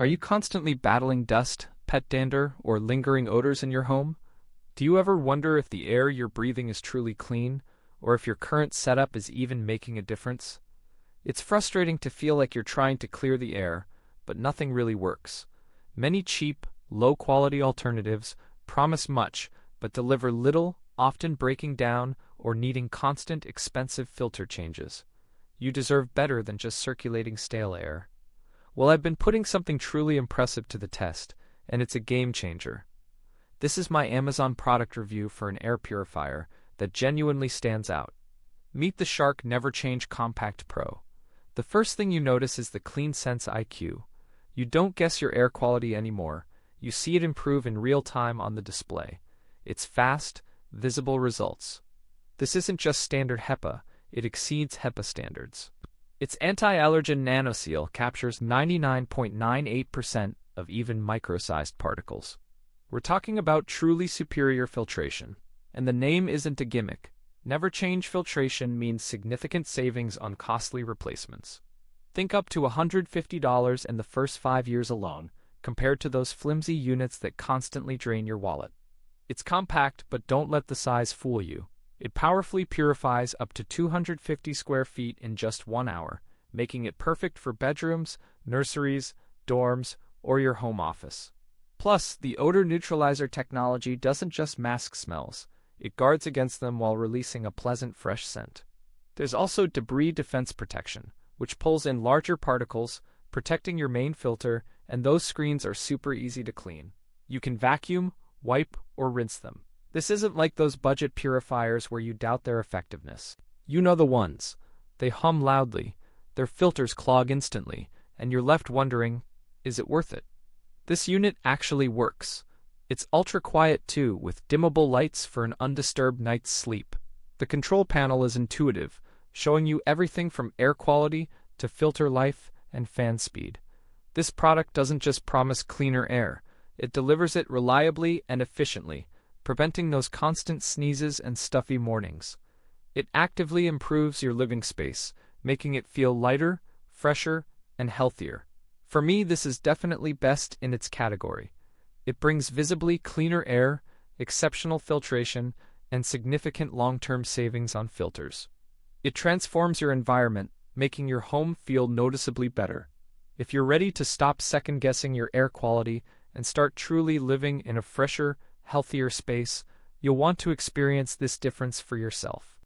Are you constantly battling dust, pet dander, or lingering odors in your home? Do you ever wonder if the air you're breathing is truly clean, or if your current setup is even making a difference? It's frustrating to feel like you're trying to clear the air, but nothing really works. Many cheap, low-quality alternatives promise much, but deliver little, often breaking down or needing constant, expensive filter changes. You deserve better than just circulating stale air. Well, I've been putting something truly impressive to the test, and it's a game changer. This is my Amazon product review for an air purifier that genuinely stands out. Meet the Shark Never Change Compact Pro. The first thing you notice is the Clean Sense IQ. You don't guess your air quality anymore. You see it improve in real time on the display. It's fast, visible results. This isn't just standard HEPA, it exceeds HEPA standards. Its anti-allergen nanoseal captures 99.98% of even micro-sized particles. We're talking about truly superior filtration. And the name isn't a gimmick. Never Change filtration means significant savings on costly replacements. Think up to $150 in the first 5 years alone, compared to those flimsy units that constantly drain your wallet. It's compact, but don't let the size fool you. It powerfully purifies up to 250 square feet in just 1 hour, making it perfect for bedrooms, nurseries, dorms, or your home office. Plus, the odor neutralizer technology doesn't just mask smells, it guards against them while releasing a pleasant, fresh scent. There's also debris defense protection, which pulls in larger particles, protecting your main filter, and those screens are super easy to clean. You can vacuum, wipe, or rinse them. This isn't like those budget purifiers where you doubt their effectiveness. You know the ones. They hum loudly, their filters clog instantly, and you're left wondering, is it worth it? This unit actually works. It's ultra-quiet too, with dimmable lights for an undisturbed night's sleep. The control panel is intuitive, showing you everything from air quality to filter life and fan speed. This product doesn't just promise cleaner air, it delivers it reliably and efficiently, preventing those constant sneezes and stuffy mornings. It actively improves your living space, making it feel lighter, fresher, and healthier. For me, this is definitely best in its category. It brings visibly cleaner air, exceptional filtration, and significant long-term savings on filters. It transforms your environment, making your home feel noticeably better. If you're ready to stop second-guessing your air quality and start truly living in a fresher, healthier space, you'll want to experience this difference for yourself.